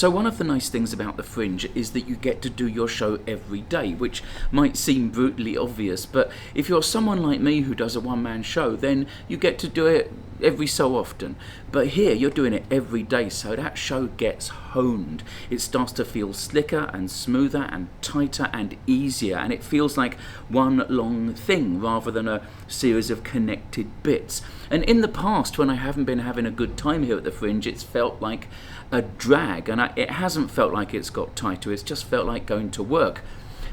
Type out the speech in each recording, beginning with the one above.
So one of the nice things about the Fringe is that you get to do your show every day, which might seem brutally obvious, but if you're someone like me who does a one-man show, then you get to do it every so often. But here you're doing it every day, so that show gets honed. It starts to feel slicker and smoother and tighter and easier, and it feels like one long thing rather than a series of connected bits. And in the past, when I haven't been having a good time here at the Fringe, it's felt like a drag, and it hasn't felt like it's got tighter, it's just felt like going to work.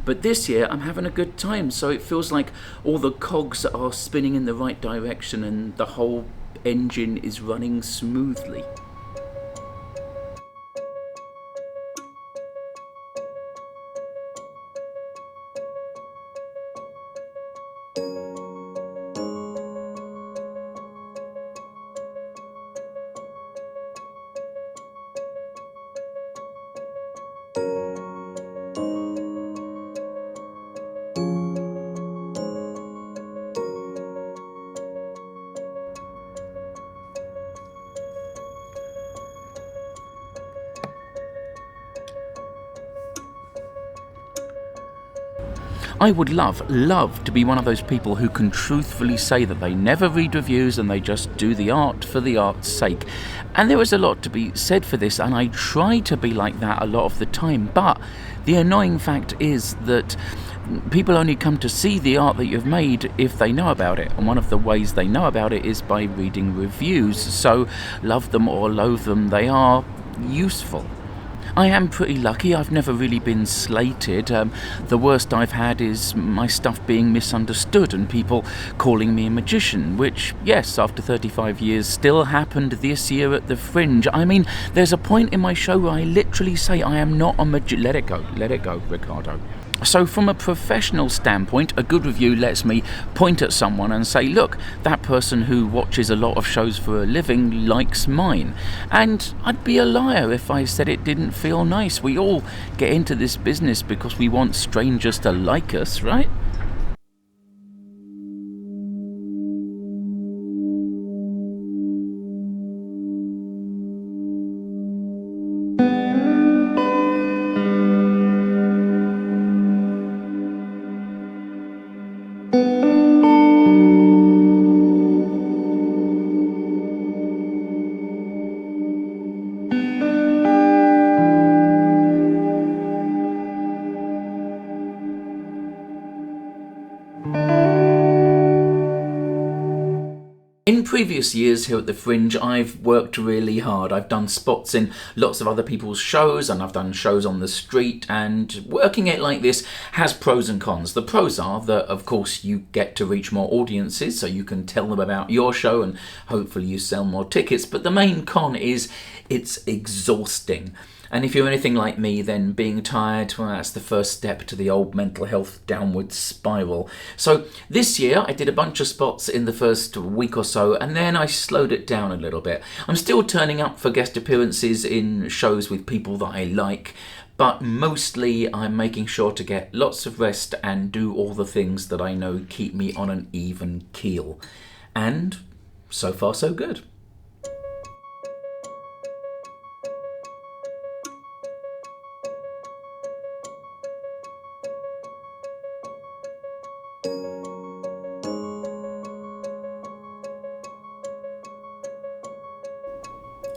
But this year I'm having a good time, so it feels like all the cogs are spinning in the right direction and the whole engine is running smoothly. I would love to be one of those people who can truthfully say that they never read reviews and they just do the art for the art's sake. And there is a lot to be said for this, and I try to be like that a lot of the time, but the annoying fact is that people only come to see the art that you've made if they know about it, and one of the ways they know about it is by reading reviews, so love them or loathe them, they are useful. I am pretty lucky, I've never really been slated. The worst I've had is my stuff being misunderstood and people calling me a magician, which, yes, after 35 years, still happened this year at the Fringe. I mean, there's a point in my show where I literally say I am not a magician. Let it go, Ricardo. So from a professional standpoint, a good review lets me point at someone and say, look, that person who watches a lot of shows for a living likes mine. And I'd be a liar if I said it didn't feel nice. We all get into this business because we want strangers to like us, right? In previous years here at the Fringe, I've worked really hard. I've done spots in lots of other people's shows, and I've done shows on the street, and working it like this has pros and cons. The pros are that, of course, you get to reach more audiences, so you can tell them about your show and hopefully you sell more tickets. But the main con is it's exhausting. And if you're anything like me, then being tired, well, that's the first step to the old mental health downward spiral. So this year I did a bunch of spots in the first week or so, and then I slowed it down a little bit. I'm still turning up for guest appearances in shows with people that I like, but mostly I'm making sure to get lots of rest and do all the things that I know keep me on an even keel. And so far so good.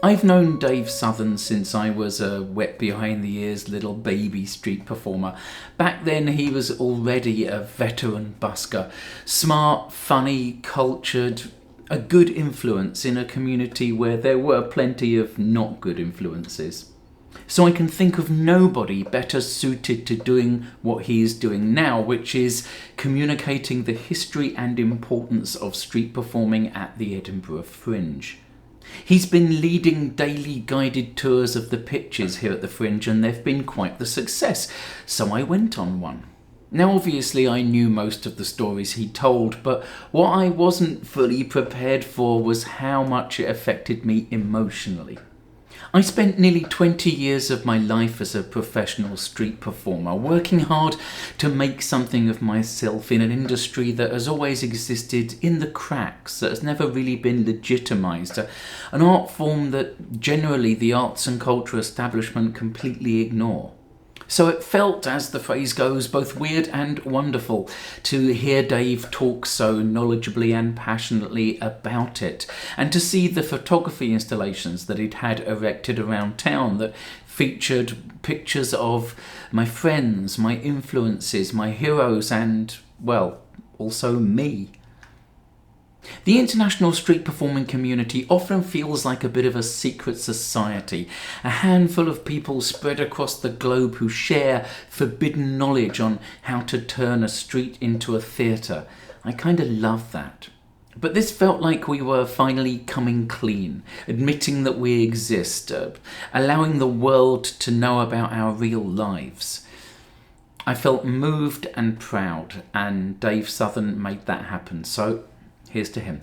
I've known Dave Southern since I was a wet behind the ears little baby street performer. Back then he was already a veteran busker, smart, funny, cultured, a good influence in a community where there were plenty of not good influences. So I can think of nobody better suited to doing what he is doing now, which is communicating the history and importance of street performing at the Edinburgh Fringe. He's been leading daily guided tours of the pitches here at the Fringe, and they've been quite the success, so I went on one. Now obviously I knew most of the stories he told, but what I wasn't fully prepared for was how much it affected me emotionally. I spent nearly 20 years of my life as a professional street performer, working hard to make something of myself in an industry that has always existed in the cracks, that has never really been legitimised, an art form that generally the arts and culture establishment completely ignore. So it felt, as the phrase goes, both weird and wonderful to hear Dave talk so knowledgeably and passionately about it, and to see the photography installations that he'd had erected around town that featured pictures of my friends, my influences, my heroes, and, well, also me. The international street performing community often feels like a bit of a secret society, a handful of people spread across the globe who share forbidden knowledge on how to turn a street into a theatre. I kind of love that. But this felt like we were finally coming clean, admitting that we exist, allowing the world to know about our real lives. I felt moved and proud, and Dave Southern made that happen. So here's to him.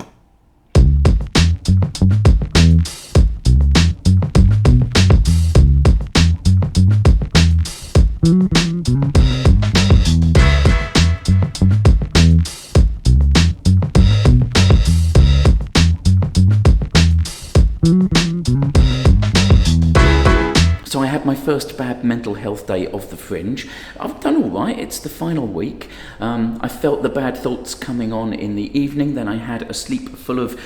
So I had my first bad mental health day of the Fringe. I've done all right, it's the final week. I felt the bad thoughts coming on in the evening, then I had a sleep full of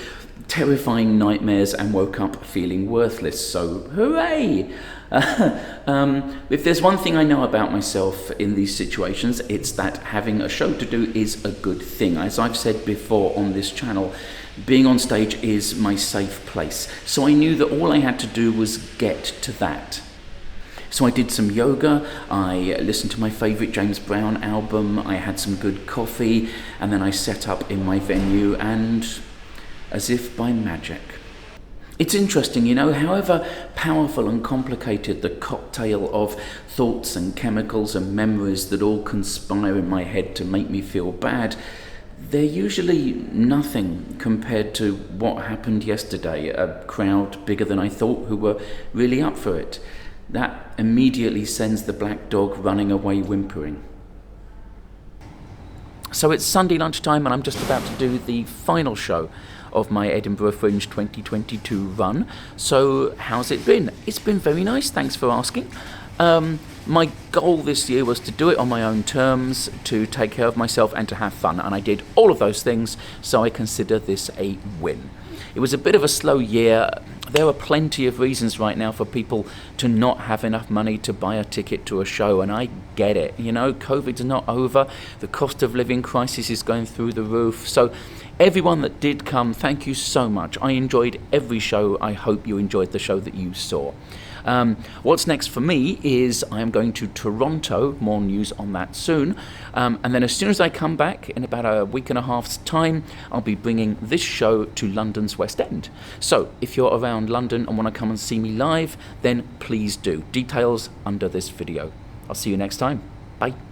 terrifying nightmares and woke up feeling worthless, so hooray! If there's one thing I know about myself in these situations, it's that having a show to do is a good thing. As I've said before on this channel, being on stage is my safe place. So I knew that all I had to do was get to that. So I did some yoga, I listened to my favourite James Brown album, I had some good coffee, and then I set up in my venue, and as if by magic. It's interesting, you know, however powerful and complicated the cocktail of thoughts and chemicals and memories that all conspire in my head to make me feel bad, they're usually nothing compared to what happened yesterday. A crowd bigger than I thought who were really up for it. That immediately sends the black dog running away whimpering. So it's Sunday lunchtime and I'm just about to do the final show of my Edinburgh Fringe 2022 run. So how's it been? It's been very nice, thanks for asking. My goal this year was to do it on my own terms, to take care of myself and to have fun, and I did all of those things, so I consider this a win. It was a bit of a slow year. There are plenty of reasons right now for people to not have enough money to buy a ticket to a show, and I get it. You know, COVID's not over. The cost of living crisis is going through the roof. So everyone that did come, thank you so much. I enjoyed every show. I hope you enjoyed the show that you saw. What's next for me is I'm going to Toronto, more news on that soon, and then as soon as I come back in about a week and a half's time, I'll be bringing this show to London's West End. So if you're around London and want to come and see me live, then please do. Details under this video. I'll see you next time. Bye.